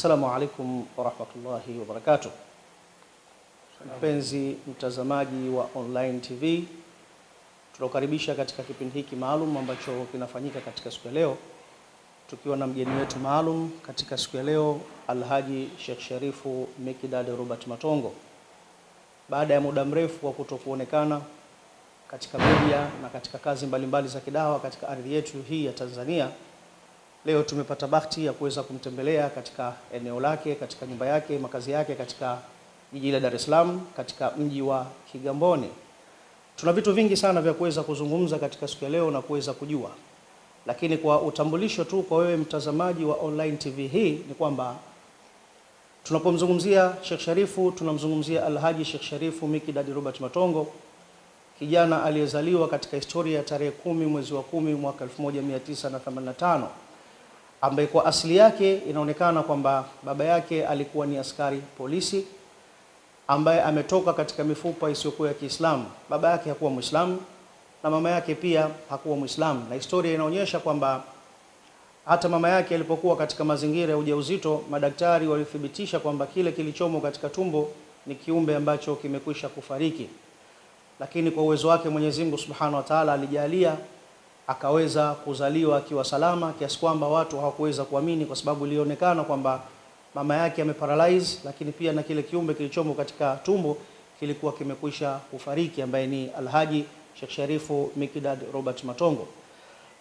Assalamu alaikum wa rahmatullahi wa barakatuh. Mpenzi mtazamaji wa Online TV, tunakukaribisha katika kipindi hiki maalum ambacho kinafanyika katika siku ya leo, tukiwa na mgeni wetu maalum katika siku ya leo, Alhaji Sheikh Sharifu Mikdad Robert Matongo. Baada ya muda mrefu wa kutokuonekana katika media na katika kazi mbalimbali za kidawa katika ardhi yetu hii ya Tanzania, leo tumepata bahati ya kuweza kumtembelea katika eneo lake, katika nyumba yake, makazi yake katika jiji la Dar es Salaam, katika mji wa Kigamboni. Tuna vitu vingi sana vya kuweza kuzungumza katika siku ya leo na kuweza kujua. Lakini kwa utambulisho tu kwa wewe mtazamaji wa Online TV hii ni kwamba tunapomzungumzia Sheikh Sharifu, tunamzungumzia Alhaji Sheikh Sharifu Mikdad Robert Matongo, kijana aliyezaliwa katika historia ya tarehe 10 mwezi wa 10 mwaka 1985, ambaye kwa asili yake inaonekana kwamba baba yake alikuwa ni askari polisi ambaye ametoka katika mifupa isiyokuwa ya Kiislamu. Baba yake hakuwa Muislamu na mama yake pia hakuwa Muislamu, na historia inaonyesha kwamba hata mama yake alipokuwa katika mazingira ya ujauzito, madaktari walithibitisha kwamba kile kilichomo katika tumbo ni kiumbe ambacho kimekwisha kufariki. Lakini kwa uwezo wake Mwenyezi Mungu Subhanahu wa Ta'ala alijalia akaweza kuzaliwa akiwa salama, kiasi kwamba watu hawakuweza kuamini, kwa sababu ilionekana kwamba mama yake ameparalyze, lakini pia na kile kiumbe kilichomo katika tumbo kilikuwa kimekwisha kufariki, ambaye ni Alhaji Sheikh Sharifu Mikdad Robert Matongo.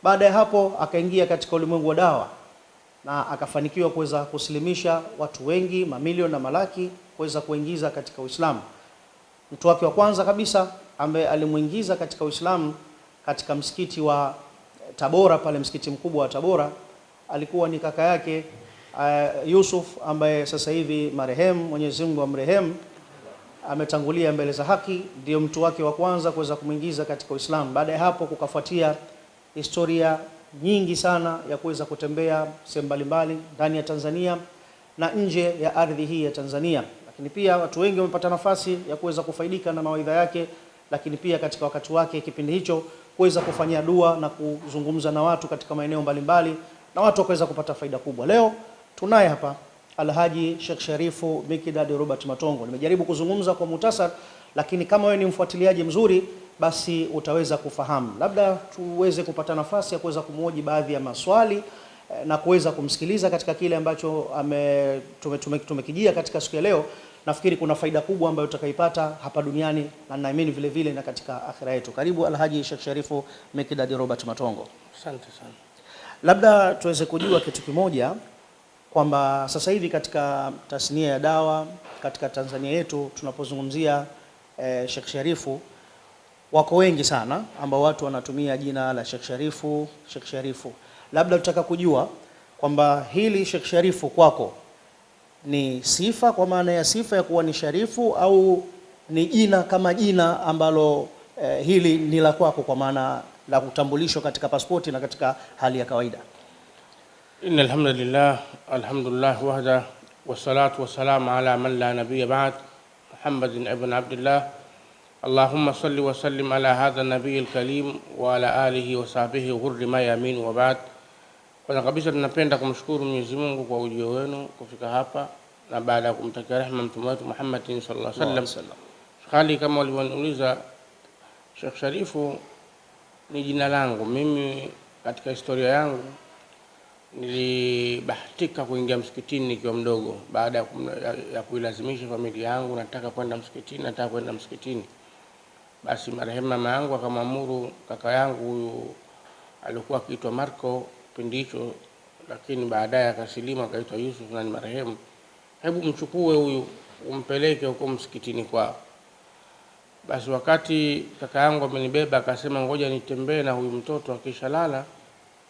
Baada ya hapo akaingia katika ulimwengu wa dawa na akafanikiwa kuweza kusilimisha watu wengi, mamilioni na malaki, kuweza kuingiza katika Uislamu. Mtu wake wa kwanza kabisa ambaye alimuingiza katika Uislamu katika msikiti wa Tabora, pale msikiti mkubwa wa Tabora, alikuwa ni kaka yake Yusuf, ambaye sasa hivi marehemu, Mwenyezi Mungu amrehemu, ametangulia mbele za haki. Ndio mtu wake wa kwanza kuweza kumuingiza katika Uislamu. Baada ya hapo kukafuatia historia nyingi sana ya kuweza kutembea sehemu mbalimbali ndani ya Tanzania na nje ya ardhi hii ya Tanzania. Lakini pia watu wengi wamepata nafasi ya kuweza kufaidika na mawaidha yake, lakini pia katika wakati wake kipindi hicho kuweza kufanyia dua na kuzungumza na watu katika maeneo mbalimbali, na watu wakaweza kupata faida kubwa. Leo tunaye hapa Alhaji Sheikh Sharifu Mikdad Robert Matongo. Nimejaribu kuzungumza kwa muhtasari, lakini kama wewe ni mfuatiliaji mzuri basi utaweza kufahamu. Labda tuweze kupata nafasi ya kuweza kumhoji baadhi ya maswali na kuweza kumsikiliza katika kile ambacho tumekijia katika siku ya leo. Nafikiri kuna faida kubwa ambayo utakaipata hapa duniani na naamini vile vile na katika akhira yetu. Karibu Alhaji Sheikh Sharifu Mikdad Robert Matongo. Asante sana. Labda tuweze kujua kitu kimoja, kwamba sasa hivi katika tasnia ya dawa katika Tanzania yetu tunapozungumzia Sheikh Sharifu, wako wengi sana ambao watu wanatumia jina la Sheikh Sharifu, Sheikh Sharifu. Labda tutaka kujua kwamba hili Sheikh Sharifu kwako ni sifa, kwa maana ya sifa ya kuwa ni Sharifu, au ni jina kama jina ambalo hili ni la kwako kwa maana la kutambulishwa katika pasipoti na katika hali ya kawaida? Innal alhamdulillah wahda wassalatu wassalamu ala man la nabiyya ba'd, Muhammadin ibn Abdullah. Allahumma salli wa sallim ala hadha an-nabiyil karim wa ala alihi wa sahbihi ghurri mayamin wa ba'd. Kwanza kabisa tunapenda kumshukuru Mwenyezi Mungu kwa ujio wenu kufika hapa, na baada ya kumtakia rehema mtume wetu Muhammad sallallahu alaihi wasallam. Hali kama walivyoniuliza, Sheikh Sharifu ni jina langu. Mimi katika historia yangu nilibahatika kuingia msikitini nikiwa mdogo, baada ya kuilazimisha familia yangu, nataka kwenda msikitini. Basi marehemu mama yangu akamwamuru kaka yangu, huyu alikuwa akiitwa Marco kipindi hicho, lakini baadaye akasilimu akaitwa Yusuf na ni marehemu, hebu mchukue huyu umpeleke huko msikitini kwao. Basi wakati kaka yangu amenibeba akasema ngoja nitembee na huyu mtoto, akishalala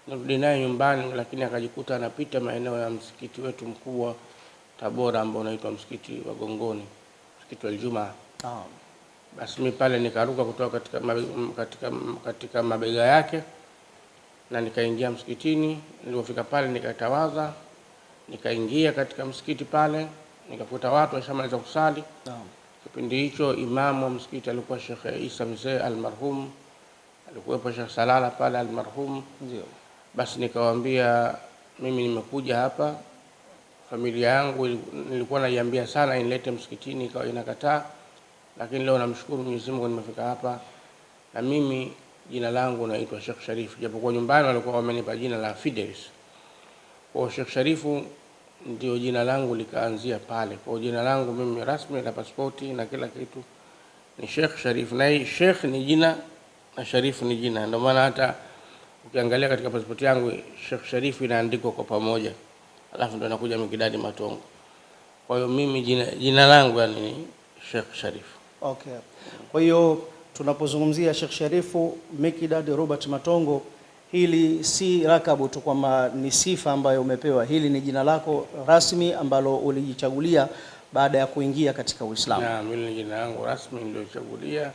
nirudi naye nyumbani, lakini akajikuta anapita maeneo ya msikiti wetu mkubwa Tabora ambao unaitwa msikiti wa Gongoni, msikiti wa Ijumaa. Basi mimi pale nikaruka kutoka katika mabega yake na nikaingia msikitini. Nilipofika pale nikatawadha, nikaingia katika msikiti pale, nikakuta watu washamaliza kusali. Kipindi hicho imamu wa msikiti alikuwa Sheikh Isa Mzee almarhum, alikuwa Sheikh Salala pale almarhum. Ndio. Basi nikawaambia mimi nimekuja hapa familia yangu nilikuwa naiambia sana inilete msikitini, ikawa inakataa, lakini leo namshukuru Mwenyezi Mungu nimefika hapa. Na mimi jina langu naitwa Sheikh Sharif, japokuwa nyumbani walikuwa wamenipa jina la Fidelis. Kwa Sheikh Sharifu ndio jina langu likaanzia pale. Kwa jina langu mimi rasmi na pasipoti na kila kitu ni Sheikh Sharif, na Sheikh ni jina na Sharif ni jina. Ndio maana hata ukiangalia katika pasipoti yangu Sheikh Sharif inaandikwa kwa pamoja, alafu ndio nakuja Mikidadi Matongo. Kwa hiyo mimi jina langu yani ni Sheikh Sharif. Okay. Kwa hiyo tunapozungumzia Sheikh Sharifu Mikidadi Robert Matongo, hili si rakabu tu kwamba ni sifa ambayo umepewa, hili ni jina lako rasmi ambalo ulijichagulia baada ya kuingia katika Uislamu. Na mimi ni jina langu rasmi niliyochagulia.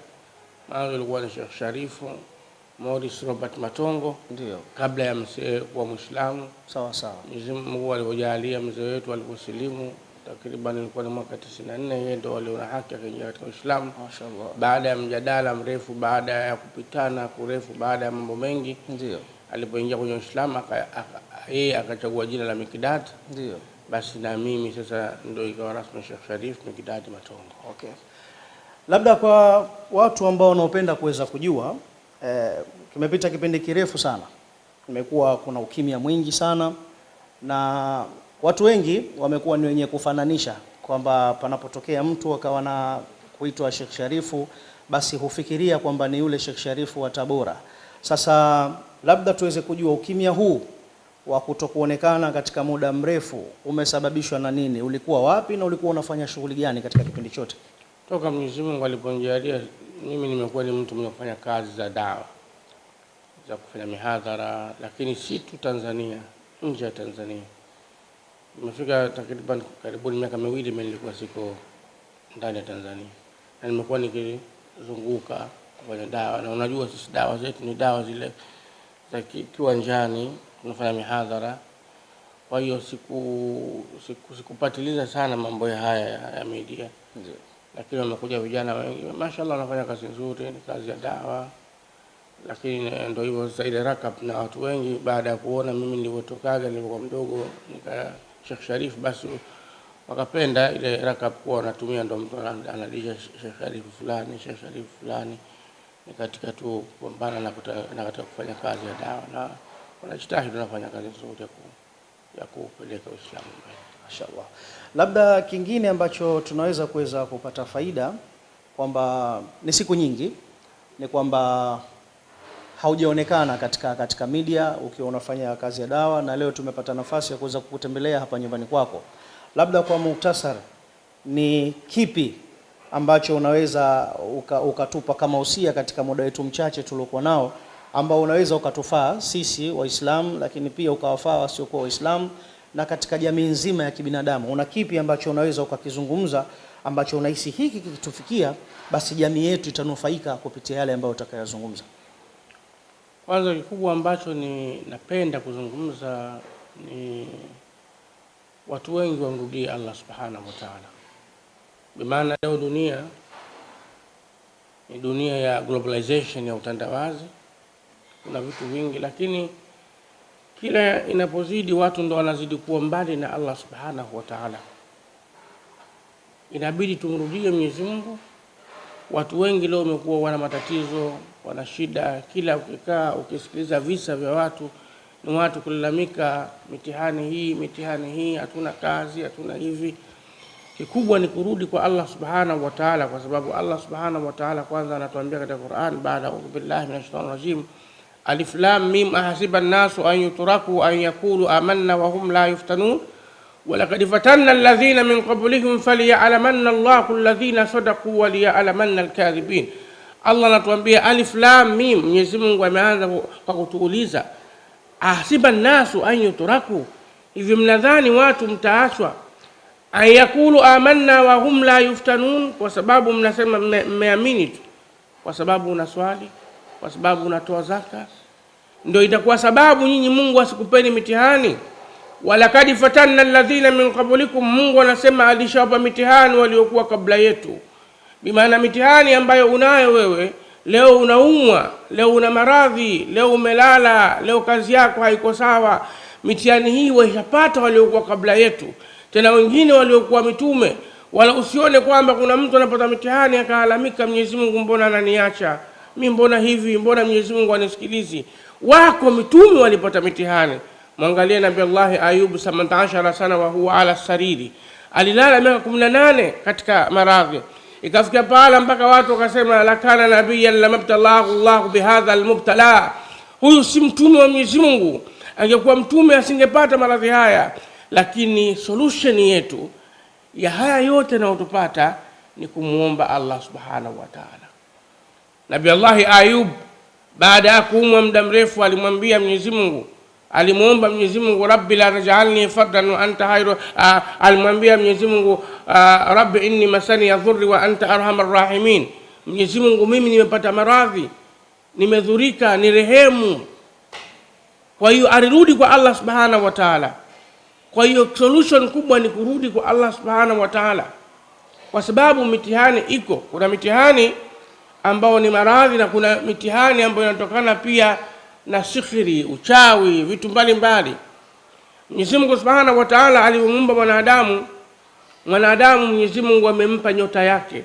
Mwanzo ilikuwa ni Sheikh Sharifu Morris Robert Matongo, ndio kabla ya mzee kuwa Muislamu. Sawa sawa. Mwenyezi Mungu alipojalia mzee wetu aliposilimu takriban ilikuwa ni mwaka 94, yeye ndio aliona haki akaingia katika Uislamu. Mashaallah. Baada ya mjadala mrefu, baada ya kupitana kurefu, baada ya mambo mengi, ndio alipoingia kwenye Uislamu yeye akachagua jina la Mikidad. Ndio. Basi na mimi sasa ndio ikawa rasmi Sheikh Sharif Mikidad Matongo. Okay. Labda kwa watu ambao wanaopenda kuweza kujua, kimepita kipindi kirefu sana, imekuwa kuna ukimya mwingi sana, na watu wengi wamekuwa ni wenye kufananisha kwamba panapotokea mtu akawa na kuitwa Sheikh Sharifu basi hufikiria kwamba ni yule Sheikh Sharifu wa Tabora. Sasa labda tuweze kujua ukimya huu wa kutokuonekana katika muda mrefu umesababishwa na nini? Ulikuwa wapi na ulikuwa unafanya shughuli gani katika kipindi chote? Toka Mwenyezi Mungu aliponijalia mimi nimekuwa ni mtu mwenye kufanya kazi za dawa, za kufanya mihadhara, lakini si tu Tanzania, nje ya Tanzania. Nimefika takriban karibuni miaka miwili mimi nilikuwa siko ndani ya Tanzania. Na nimekuwa nikizunguka kufanya dawa, na unajua sisi dawa zetu ni dawa zile za kiwanjani, tunafanya mihadhara. Kwa hiyo sikupatiliza sana mambo haya ya media. Ndio. Lakini wamekuja vijana wengi, mashaallah wanafanya kazi nzuri, ni kazi ya dawa. Lakini ndio hivyo sasa, ile rakab na watu wengi baada ya kuona mimi nilivyotokaga nilikuwa mdogo nika Sheikh Sharif, basi wakapenda ile rakab kwa natumia, ndio mtu analisha Sheikh Sharif fulani, Sheikh Sharif fulani. Ni katika tu kupambana na katika kufanya kazi ya dawa, na wanajitahidi tunafanya kazi nzuri ya kupeleka Uislamu mbele. Mashaallah. Labda kingine ambacho tunaweza kuweza kupata faida kwamba ni siku nyingi ni kwamba haujaonekana katika media ukiwa unafanya kazi ya dawa, na leo tumepata nafasi ya kuweza kukutembelea hapa nyumbani kwako. Labda kwa muhtasari, ni kipi ambacho unaweza ukatupa kama usia katika muda wetu mchache tuliokuwa nao, ambao unaweza ukatufaa sisi Waislamu, lakini pia ukawafaa wasiokuwa Waislamu, na katika jamii nzima ya kibinadamu? Una kipi ambacho unaweza ukakizungumza ambacho unahisi hiki kikitufikia basi jamii yetu itanufaika kupitia yale ambayo utakayozungumza? Kwanza kikubwa ambacho napenda kuzungumza ni watu wengi wamrudie Allah Subhanahu wa Ta'ala. Bimaana leo dunia ni dunia ya globalization, ya utandawazi, kuna vitu vingi, lakini kila inapozidi watu ndo wanazidi kuwa mbali na Allah Subhanahu wa Ta'ala. Inabidi tumrudie Mwenyezi Mungu. Watu wengi leo wamekuwa wana matatizo, wana shida, kila ukikaa ukisikiliza visa vya watu ni watu kulalamika, mitihani hii, hatuna kazi, hatuna hivi. Kikubwa ni kurudi kwa Allah Subhanahu wa Ta'ala, kwa sababu Allah Subhanahu wa Ta'ala kwanza anatuambia katika Qur'an, baada a'udhu billahi minash shaitanir rajim, alif lam mim ahasiba an-nasu an yutraku an yaqulu amanna wa hum la yuftanun wa laqad fatanna alladhina min qablihim falya'lamanna Allahu alladhina sadaqu wa liya'lamanna al-kadhibin. Allah anatuambia alif lam mim. Mwenyezi Mungu ameanza kwa kutuuliza, ahasiba an-nasu an yutraku, hivi mnadhani watu mtaachwa an yaqulu amanna wa hum la yuftanun, kwa sababu mnasema mmeamini tu, kwa sababu unaswali, kwa sababu unatoa zaka, ndio itakuwa sababu nyinyi Mungu asikupeni mitihani? Walakad fatanna alladhina min qablikum, Mungu anasema alishawapa mitihani waliokuwa kabla yetu. Bimaana mitihani ambayo unayo wewe leo, unaumwa leo, una maradhi leo, umelala leo, kazi yako haiko sawa, mitihani hii waishapata waliokuwa kabla yetu. tena wengine waliokuwa mitume. Wala usione kwamba kuna mtu anapata mitihani akaalamika, Mwenyezi Mungu mbona ananiacha mimi, mbona hivi, mbona Mwenyezi Mungu anisikilizi. Wako mitume walipata mitihani. Mwangalie Nabii Allah Ayub 18 sana wa huwa ala sariri, alilala miaka 18 katika maradhi. Ikafikia pala mpaka watu wakasema lakana nabiyyan lamabtalahu Allah bihadha almubtala, huyu si mtume wa Mwenyezi Mungu, angekuwa mtume asingepata maradhi haya. Lakini solution yetu ya haya yote na utupata ni kumuomba Allah subhanahu wa ta'ala. Nabii Allah Ayub baada ya kuumwa muda mrefu alimwambia Mwenyezi Mungu, alimuomba Mwenyezi Mungu, Rabbi la taj'alni fardan wa anta khairu, alimwambia Mwenyezi Mungu, Rabbi inni masani yadhurri wa anta arhamar rahimin, Mwenyezi Mungu mimi nimepata maradhi, nimedhurika, ni rehemu. Kwa hiyo alirudi kwa Allah subhanahu wa ta'ala. Kwa hiyo solution kubwa ni kurudi kwa Allah subhanahu wa ta'ala, kwa sababu mitihani iko. Kuna mitihani ambao ni maradhi na kuna mitihani ambayo inatokana pia na sihiri, uchawi, vitu mbalimbali. Mwenyezi Mungu subhanahu wa ta'ala alimuumba mwanadamu, Mwenyezi Mungu amempa nyota yake.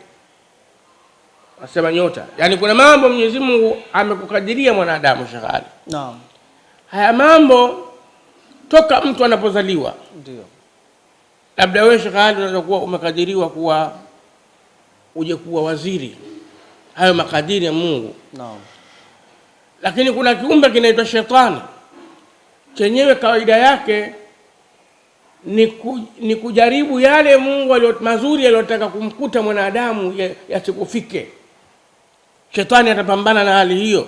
Asema nyota, yani kuna mambo Mwenyezi Mungu amekukadiria mwanadamu shagali. Naam. Haya mambo toka mtu anapozaliwa. Ndio. Labda wewe shagali unaweza kuwa umekadiriwa kuwa uje kuwa waziri. Hayo makadiri ya Mungu. Naam. Lakini kuna kiumbe kinaitwa shetani. Chenyewe kawaida yake ni kujaribu yale Mungu mazuri aliyotaka kumkuta mwanadamu yasikufike. Shetani atapambana na hali hiyo.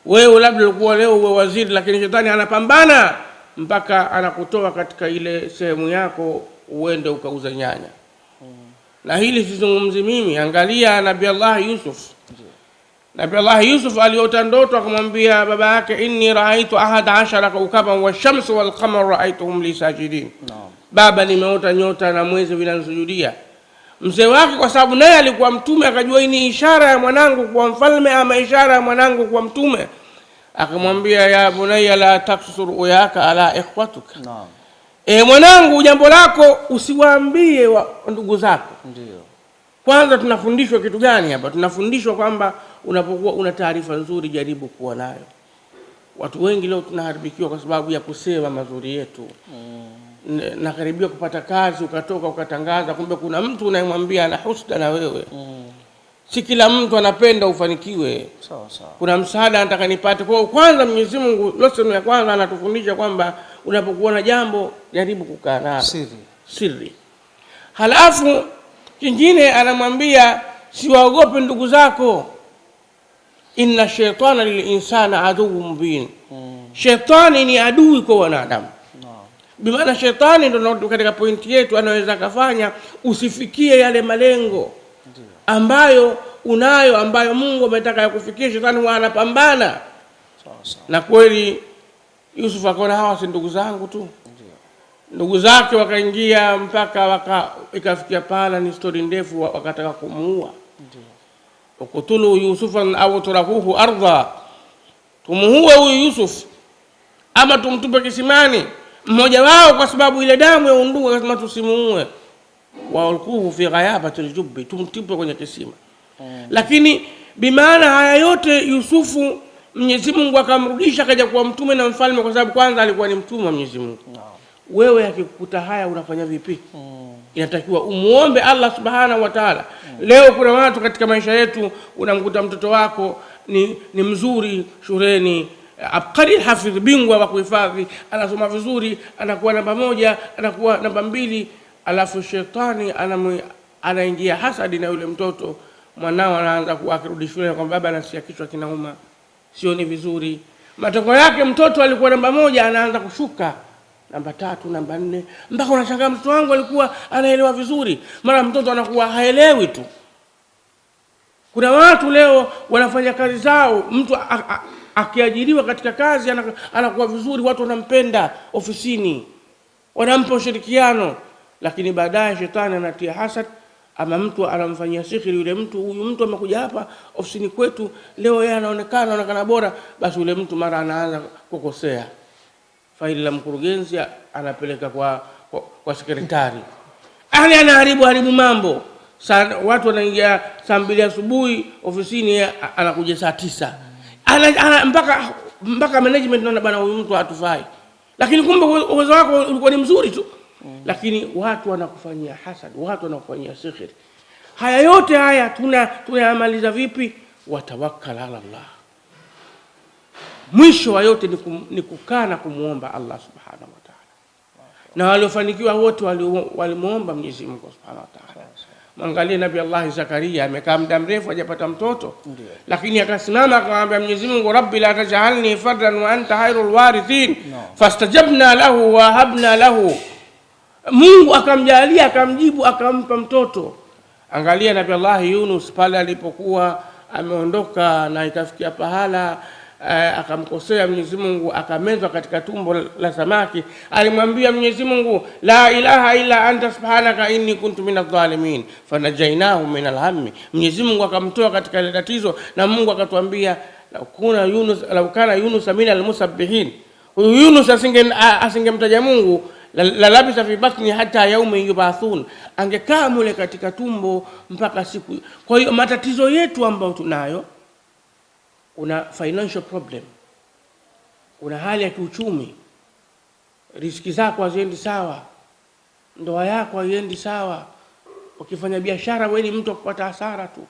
Wewe labda ulikuwa leo uwe waziri, lakini shetani anapambana mpaka anakutoa katika ile sehemu yako uende ukauza nyanya. Na hili sizungumzi mimi, angalia Nabii Allah Yusuf. Nabii Allah Yusuf aliota ndoto akamwambia baba yake, inni raaitu 11 kawkaban wash-shamsu wal-qamara raaituhum li sajidin. Baba, nimeota nyota na mwezi vinanisujudia. Mzee wake kwa sababu naye alikuwa mtume akajua hii ni ishara ya mwanangu kuwa mfalme ama ishara ya mwanangu kuwa mtume, akamwambia ya bunayya la taksur uyaka ala ikhwatuka. Mwanangu, jambo lako usiwaambie ndugu zako. Ndio. Kwanza tunafundishwa kitu gani hapa? Tunafundishwa kwamba unapokuwa una taarifa nzuri jaribu kuwa nayo. Watu wengi leo tunaharibikiwa kwa sababu ya kusema mazuri yetu. Na karibia kupata kazi ukatoka ukatangaza, kumbe kuna mtu unayemwambia ana husda na wewe. Si kila mtu anapenda ufanikiwe. Sawa. Kuna msaada anataka nipate. Kwa kwanza Mwenyezi Mungu lesson ya kwanza anatufundisha kwamba unapokuwa na jambo jaribu kukaa nalo siri. Halafu kingine anamwambia siwaogope ndugu zako, inna shaytana lilinsana aduwwun mubin. Shetani ni adui kwa wanadamu. Bimaana shetani ndio katika pointi yetu anaweza kufanya usifikie yale malengo ambayo unayo, ambayo Mungu ametaka yakufikie. Shetani huwa anapambana. Na kweli Yusuf akaona hawa si ndugu zangu tu. Ndugu zake wakaingia mpaka ikafikia pala, ni story ndefu, wakataka kumuua. Ukutulu Yusufan au turahuhu ardha, tumuue huyu Yusuf ama tumtupe kisimani. Mmoja wao kwa sababu ile damu ya undugu akasema tusimuue, walquhu fi ghayabatil jubbi, tumtupe kwenye kisima. Lakini bimaana haya yote Yusufu Mwenyezi Mungu akamrudisha kaja kuwa mtume na mfalme, kwa sababu kwanza alikuwa ni mtume wa Mwenyezi Mungu. Wewe akikukuta haya unafanya vipi? Inatakiwa umuombe Allah subhanahu wa ta'ala. Leo kuna watu katika maisha yetu unamkuta mtoto wako ni mzuri shuleni, abqari hafidh, bingwa wa kuhifadhi, anasoma vizuri, anakuwa namba 1, anakuwa namba 2, alafu shetani anaingia hasadi na yule mtoto. Mwanao anaanza akirudi shule kwa baba anasikia kichwa kinauma, sioni vizuri. Matokeo yake mtoto alikuwa namba 1 anaanza kushuka namba 3, namba 4, mpaka unashangaa mtoto wangu alikuwa anaelewa vizuri, mara mtoto anakuwa haelewi tu. Kuna watu leo wanafanya kazi zao, mtu akiajiriwa katika kazi anakuwa vizuri, watu wanampenda ofisini, wanampa ushirikiano, lakini baadaye shetani anatia hasad, ama mtu anamfanyia sihiri yule mtu. Huyu mtu amekuja hapa ofisini kwetu leo, yeye anaonekana bora, basi yule mtu mara anaanza kukosea. Faili la mkurugenzi anapeleka kwa sekretari, yani anaharibu mambo. Watu wanaingia saa 2 asubuhi ofisini, anakuja saa 9. Mpaka management naona bwana huyu mtu hatufai. Lakini kumbe uwezo wako ulikuwa ni mzuri tu. Lakini watu wanakufanyia hasad, watu wanakufanyia sihir. Haya yote haya tunayamaliza vipi? Watawakkal ala Allah. Mwisho wa yote ni kukaa na kumuomba Allah subhanahu wa ta'ala. Na waliofanikiwa wote walimuomba Mwenyezi Mungu subhanahu wa ta'ala. Mwangalie Nabii Allah Zakaria, amekaa muda mrefu hajapata mtoto. Lakini akasimama akamwambia Mwenyezi Mungu, Rabbi la taj'alni fardan wa anta khairul warithin. Fastajabna lahu wa habna lahu. Mungu akamjalia, akamjibu, akampa mtoto. Angalia Nabii Allah Yunus pale alipokuwa ameondoka na ikafikia pahala akamkosea Mwenyezi Mungu, akamezwa katika tumbo la samaki. Alimwambia Mwenyezi Mungu, la ilaha illa anta subhanaka inni kuntu minadh-dhalimin, fanajainahu minal hammi. Mwenyezi Mungu akamtoa katika ile tatizo, na Mungu akatuambia, lau kana Yunus minal musabbihin. Huyu Yunus asingemtaja Mungu, la labisa fi batni hata yaumi yubathun, angekaa mule katika tumbo mpaka siku. Kwa hiyo matatizo yetu ambayo tunayo, una financial problem, una hali ya kiuchumi, riziki zako haziendi sawa, ndoa yako haiendi sawa, ukifanya biashara wewe ni mtu kupata hasara tu,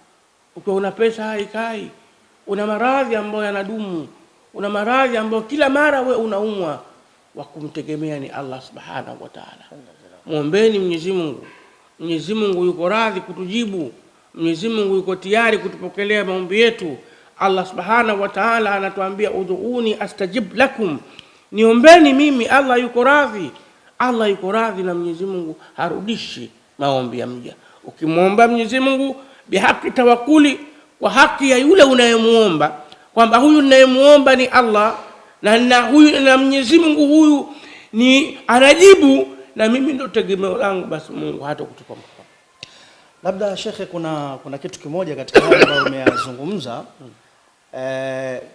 ukiwa una pesa haikai, una maradhi ambayo yanadumu, una maradhi ambayo kila mara wewe unaumwa, wa kumtegemea ni Allah subhanahu wa ta'ala. Muombeeni Mwenyezi Mungu. Mwenyezi Mungu yuko radhi kutujibu. Mwenyezi Mungu yuko tayari kutupokelea maombi yetu. Allah subhanahu wa ta'ala anatuambia, ud'uuni astajib lakum, niombeni mimi. Allah yuko radhi. Allah yuko radhi, na Mwenyezi Mungu harudishi maombi ya mja. Ukimwomba Mwenyezi Mungu bihaki tawakkuli, kwa haki ya yule unayemuomba, kwamba huyu ninayemuomba ni Allah, na huyu na Mwenyezi Mungu huyu ni anajibu, na mimi ndo tegemeo langu, basi Mungu hata kutupa mkono. Labda Shekhe, kuna kitu kimoja katika haya ambayo umeyazungumza.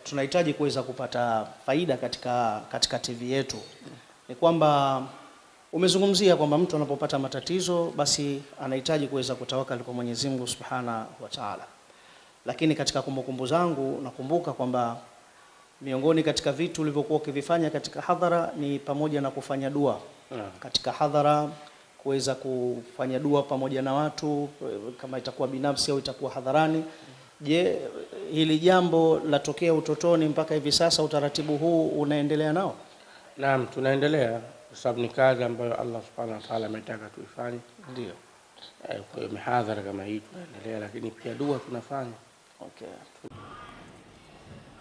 Tunahitaji kuweza kupata faida katika TV yetu. Ni kwamba umezungumzia kwamba mtu anapopata matatizo basi anahitaji kuweza kutawakali kwa Mwenyezi Mungu Subhanahu wa Ta'ala. Lakini katika kumbukumbu zangu nakumbuka kwamba miongoni katika vitu ulivyokuwa ukivifanya katika hadhara ni pamoja na kufanya dua. Katika hadhara kuweza kufanya dua pamoja na watu, kama itakuwa binafsi au itakuwa hadharani. Je, hili jambo latokea utotoni mpaka hivi sasa, utaratibu huu unaendelea nao? Naam, tunaendelea kwa sababu ni kazi ambayo Allah subhanahu wa ta'ala ametaka tuifanye. Ndio. Kwa hiyo mihadhara kama hii tunaendelea, lakini pia dua tunafanya. Okay.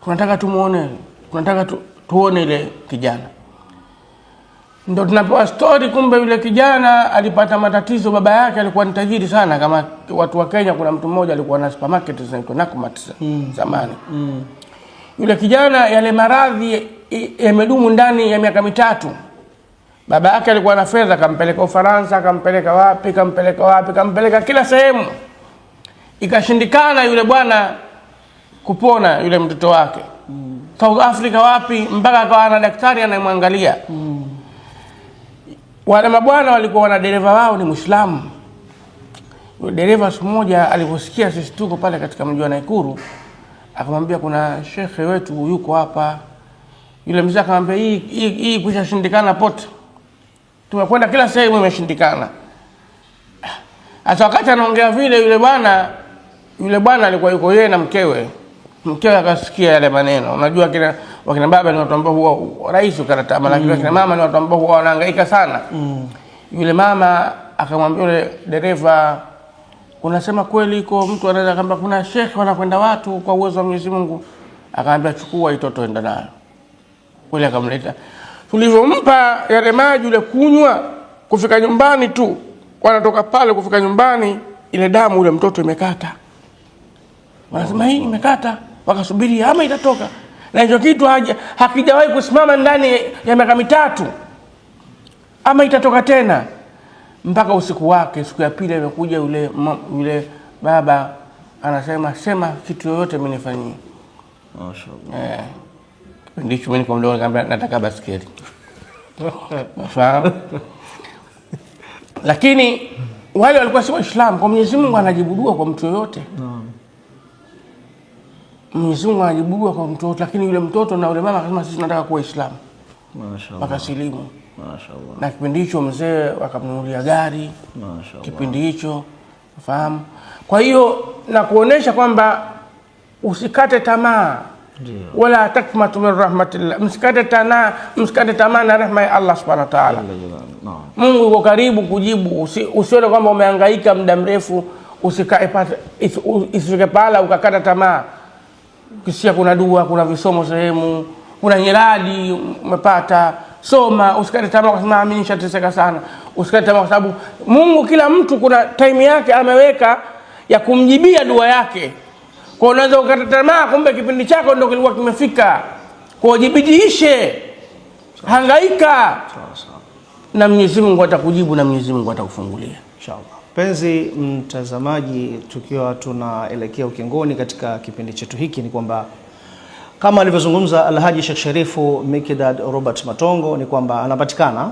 Tunataka tuone ile kijana. Ndio tunapewa story, kumbe yule kijana alipata matatizo. Baba yake alikuwa ni tajiri sana, kama watu wa Kenya. Kuna mtu mmoja alikuwa na supermarket zinaitwa Nakumatt zamani. Yule kijana, yale maradhi yamedumu ndani ya miaka 3. Baba yake alikuwa na fedha, kampeleka Ufaransa, kampeleka kampeleka kila sehemu. Ikashindikana yule bwana kupona yule mtoto wake. South Africa wapi, mpaka akawa na daktari anayemwangalia. Wale mabwana walikuwa wana dereva wao ni Muislamu. Yule dereva siku moja aliposikia sisi tuko pale katika mji wa Nakuru, akamwambia kuna shekhe wetu yuko hapa. Yule mzee akamwambia hii kushashindikana pote, tumekwenda kila sehemu imeshindikana. Hata wakati anaongea vile, yule bwana alikuwa yuko yeye na mkewe. Mkewe akasikia yale maneno. Unajua wakina baba ni watu ambao huwa rais ukaratama, lakini wakina mama ni watu ambao huwa wanahangaika sana. Yule mama akamwambia yule dereva, unasema kweli iko mtu anaweza kamba kuna shekhi wanakwenda watu kwa uwezo wa Mwenyezi Mungu? Akamwambia chukua itoto enda nayo. Kweli akamleta. Tulivyompa yale maji yule kunywa, kufika nyumbani tu, wanatoka pale kufika nyumbani, ile damu yule mtoto imekata. Wanasema hii imekata, wakasubiri ama itatoka. Na hicho kitu hakijawahi kusimama ndani ya miaka 3. Ama itatoka tena. Mpaka usiku wake, siku ya pili imekuja yule baba anasema, sema kitu yoyote mmenifanyia. Mashaallah. Ndicho mimi kwa mdogo nikamwambia nataka basikeli. Lakini wale walikuwa si Waislamu. Kwa Mwenyezi Mungu anajibu dua kwa mtu yoyote. Mwenyezi Mungu anajibu dua kwa mtu yoyote, lakini yule mtoto na yule mama akasema sisi tunataka kuwa Waislamu. Mashaallah. Wakasilimu. Mashaallah. Na kipindi hicho mzee wakamnunulia gari. Mashaallah. Kipindi hicho ufahamu. Kwa hiyo na kuonesha kwamba usikate tamaa. Ndio. Wala takmatu min rahmatillah. Msikate tamaa na rehema ya Allah Subhanahu wa Ta'ala. Mungu yuko karibu kujibu. Usione kwamba umehangaika muda mrefu usifike pala ukakata tamaa. Kisia kuna dua, kuna visomo sehemu, kuna nyiradi umepata, soma, usikate tamaa kwa sababu mimi nishateseka sana. Usikate tamaa kwa sababu Mungu kila mtu kuna time yake ameweka ya kumjibia dua yake. Kwa unaweza ukata tamaa kumbe kipindi chako ndio kilikuwa kimefika. Kwa jibidiishe, hangaika. Na Mwenyezi Mungu atakujibu na Mwenyezi Mungu atakufungulia inshallah. Penzi mtazamaji, tukiwa tunaelekea ukingoni katika kipindi chetu hiki, ni kwamba kama alivyozungumza Alhaji Sheikh Sharifu Mikdad Robert Matongo, ni kwamba anapatikana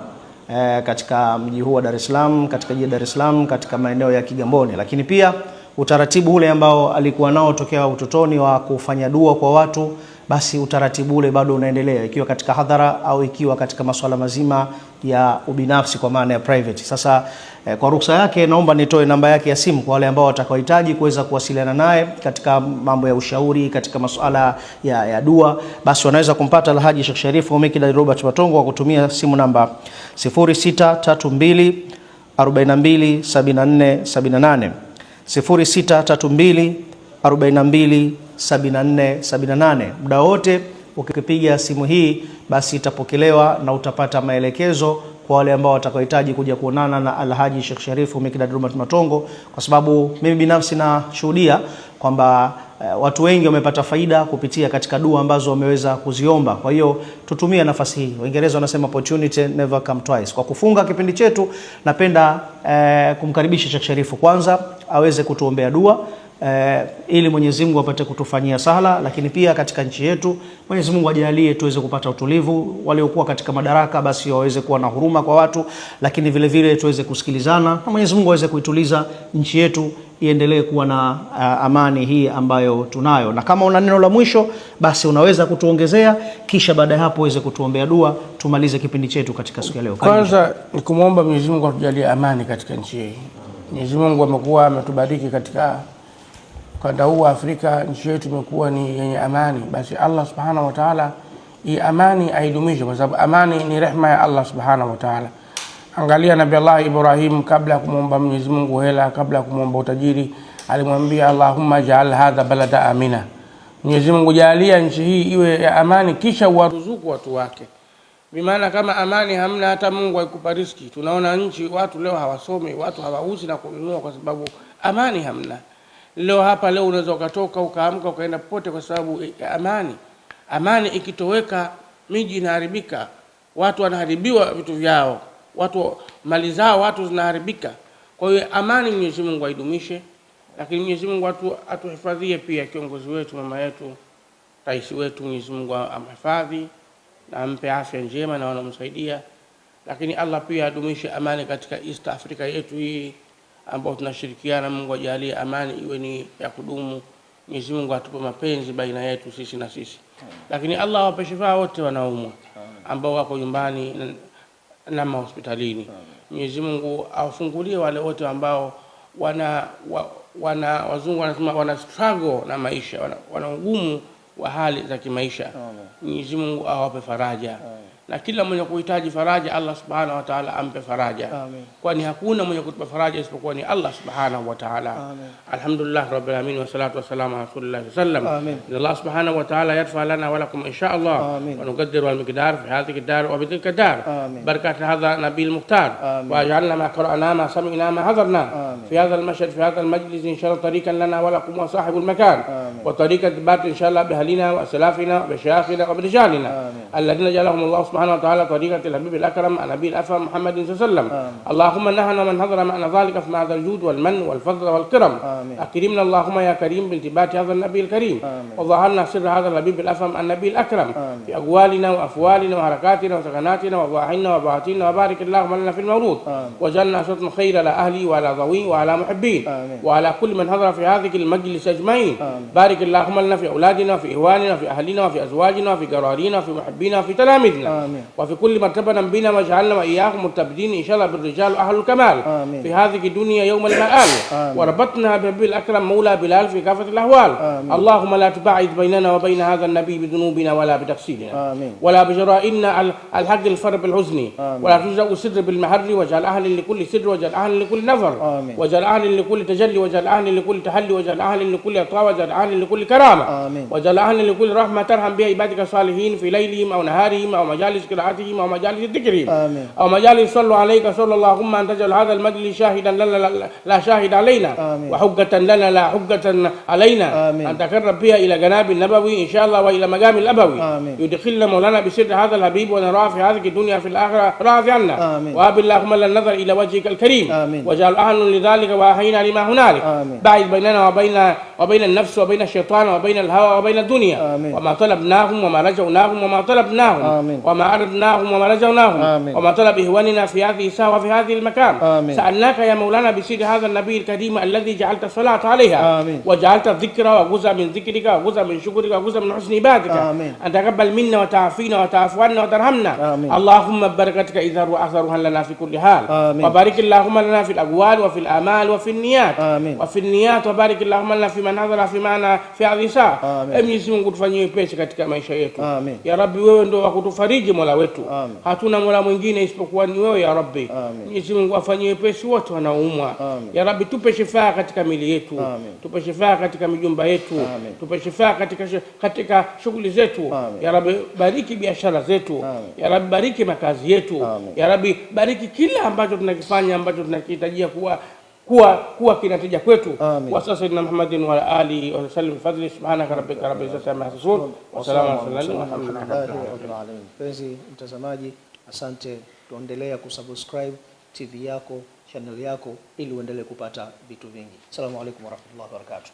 katika mji huu wa Dar es Salaam, katika jiji la Dar es Salaam, katika maeneo ya Kigamboni, lakini pia utaratibu ule ambao alikuwa nao tokea utotoni wa kufanya dua kwa watu, basi utaratibu ule bado unaendelea, ikiwa katika hadhara au ikiwa katika masuala mazima ya ubinafsi kwa maana ya private. Sasa kwa ruhusa yake naomba nitoe namba yake ya simu kwa wale ambao watakaohitaji kuweza kuwasiliana naye katika mambo ya ushauri, katika masuala ya dua, basi wanaweza kumpata Alhaji Sheikh Sharifu Mikdad Robert Matongo kwa kutumia simu namba 0632 42 74 78 0632 42 74 78. Muda wote ukipiga simu hii basi itapokelewa na utapata maelekezo kwa wale ambao watakaohitaji kuja kuonana na Alhaji Sheikh Sharifu Mikdad Robert Matongo, kwa sababu mimi binafsi nashuhudia kwamba watu wengi wamepata faida kupitia katika dua ambazo wameweza kuziomba. Kwa hiyo tutumie nafasi hii. Waingereza wanasema opportunity never come twice. Kwa kufunga kipindi chetu, napenda kumkaribisha Sheikh Sharifu kwanza aweze kutuombea dua ili Mwenyezi Mungu apate kutufanyia sala, lakini pia katika nchi yetu Mwenyezi Mungu ajalie tuweze kupata utulivu, waliokuwa katika madaraka basi waweze kuwa na huruma kwa watu, lakini vile vile tuweze kusikilizana na Mwenyezi Mungu aweze kuituliza nchi yetu iendelee kuwa na amani hii ambayo tunayo. Na kama una neno la mwisho basi unaweza kutuongezea, kisha baada ya hapo uweze kutuombea dua tumalize kipindi chetu katika siku ya leo. Kwanza ni kumwomba Mwenyezi Mungu atujalie amani katika nchi hii. Mwenyezi Mungu amekuwa ametubariki katika kanda huu wa Afrika, nchi yetu imekuwa ni yenye amani. Basi Allah Subhanahu wa Ta'ala hii amani aidumishe, kwa sababu amani ni rehema ya Allah Subhanahu wa Ta'ala. Angalia Nabii Allah Ibrahim, kabla ya kumwomba Mwenyezi Mungu hela, kabla ya kumwomba utajiri, alimwambia Allahumma ja'al hadha balada amina, Mwenyezi Mungu jalia nchi hii iwe ya amani, kisha uwaruzuku watu wake. Bimaana kama amani hamna, hata Mungu haikupa riziki. Tunaona nchi watu leo hawasomi, watu hawauzi na kununua kwa sababu amani hamna. Leo hapa leo unaweza ukatoka ukaamka ukaenda popote kwa sababu ya amani. Amani ikitoweka miji inaharibika, watu wanaharibiwa vitu vyao, watu mali zao watu zinaharibika. Kwa hiyo amani Mwenyezi Mungu aidumishe, lakini Mwenyezi Mungu atuhifadhie pia kiongozi wetu, mama yetu, rais wetu, Mwenyezi Mungu amhifadhi na ampe afya njema na wanamsaidia. Lakini Allah pia adumishe amani katika East Africa yetu hii ambao tunashirikiana. Mungu ajalie amani iwe ni ya kudumu. Mwenyezi Mungu atupe mapenzi baina yetu sisi na sisi. Lakini Allah awape shifa wote wanaumwa ambao wako nyumbani na hospitalini. Mwenyezi Mungu awafungulie wale wote ambao wazungu wanasema wana struggle na maisha, wana ugumu wa hali za kimaisha. Mwenyezi Mungu awape faraja. Na kila mwenye kuhitaji faraja Allah Subhanahu wa Ta'ala ampe faraja. Kwani hakuna mwenye kutupa faraja isipokuwa ni Allah Subhanahu wa Ta'ala. Alhamdulillah rabbil alamin wa salatu wa salam ala rasulillah sallam. Allah Subhanahu wa Ta'ala yarfa lana wa lakum insha Allah wa nuqaddiru al miqdar fi hadhihi ad-dar wa bidhika ad-dar. Barakat hadha nabil muhtar wa aj'alna ma qara'na ma sami'na ma hadarna fi hadha al-mashhad fi hadha al-majlis insha Allah tariqan lana wa lakum wa sahibul makan wa tariqat bat insha Allah bi ahlina wa salafina wa shayakhina wa bijalina alladhina jalahum Allah سبحانه وتعالى طريقة الحبيب الأكرم النبي الأفهم محمد صلى الله عليه وسلم. اللهم نحن من حضر معنا ذلك في هذا الجود والمن والفضل والكرم. أكرمنا اللهم يا كريم بالتبات هذا النبي الكريم، وظهرنا سر هذا الحبيب الأفهم النبي الأكرم في أقوالنا وأفوالنا وحركاتنا وسكناتنا وظاهرنا وباطننا، وبارك اللهم لنا في المولود، وجعلنا صوتنا خير على أهلي وعلى ضوي وعلى محبين وعلى كل من حضر في هذه المجلس أجمعين. بارك اللهم لنا في أولادنا وفي إخواننا وفي أهلنا وفي أزواجنا وفي قرارينا وفي محبينا وفي تلاميذنا وفي كل مرتبة بنا، واجعلنا وإياكم متبدين إن شاء الله بالرجال أهل الكمال في هذه الدنيا يوم المآل. وربطنا بنبي الأكرم مولى بلال في كافة الأحوال. اللهم لا تباعد بيننا وبين هذا النبي بذنوبنا ولا بتقصيرنا ولا بجرائنا الحق الفر بالحزن، ولا تجزأ سر بالمحر، واجعل أهل لكل سر، واجعل أهل لكل نفر، واجعل أهل لكل تجلي، واجعل أهل لكل تحلي، واجعل أهل لكل عطاء، واجعل أهل لكل كرامة، واجعل أهل لكل رحمة ترحم بها عبادك الصالحين في ليلهم أو نهارهم أو مجالس قراءتهم أو مجالس ذكرهم أو مجالس صلوا عليك صلى اللهم أن تجعل هذا المجلس شاهدا لنا لا شاهد علينا، وحجة لنا لا حجة علينا، أن تقرب بها إلى جناب النبوي إن شاء الله وإلى مقام الأبوي. يدخلنا مولانا بسر هذا الحبيب ونراه في هذه الدنيا في الآخرة راضي عنا، وهب اللهم لنا النظر إلى وجهك الكريم، واجعل أهل لذلك وأحينا لما هنالك. بعد بيننا وبين النفس وبين الشيطان وبين الهوى وبين الدنيا، وما طلبناهم وما رجوناهم وما طلبناهم وما أردناهم وما رجوناهم وما طلب إخواننا في هذه الساعة وفي هذه المكان. سألناك يا مولانا بسر هذا النبي الكريم الذي جعلت الصلاة عليها وجعلت الذكر وجزء من ذكرك وجزء من شكرك وجزء من حسن عبادك، أن تقبل منا وتعافينا وتعفو عنا وترحمنا. اللهم ببركتك إذا وأثرها لنا في كل حال، وبارك اللهم لنا في الأقوال وفي الآمال وفي النيات وبارك اللهم لنا في من حضر في معنا في هذه الساعة. Mwenyezi Mungu tufanyie pesi katika maisha yetu ya Rabbi, wewe ndio wakutufariji Mola wetu, hatuna Mola mwingine isipokuwa ni wewe ya Rabbi. Mwenyezi Mungu afanyie pesi wote wanaoumwa ya Rabbi, tupe shifaa katika mili yetu, tupe shifaa katika mijumba yetu, tupe shifaa katika shughuli zetu ya Rabbi. Bariki biashara zetu ya Rabbi, bariki makazi yetu ya Rabbi, bariki kila ambacho tunakifanya ambacho tunakihitajia kuwa kinatija kwetu. Wa sallallahu Muhammadin wa alihi wa sallam fadli subhanaka rabbika rabbil izzati amma yasifun wa salamun alhamdulillahi rabbil alamin. Mpenzi mtazamaji, asante, tuendelea kusubscribe TV yako, channel yako ili uendelee kupata vitu vingi. Asalamu alaykum wa rahmatullahi wa barakatuh.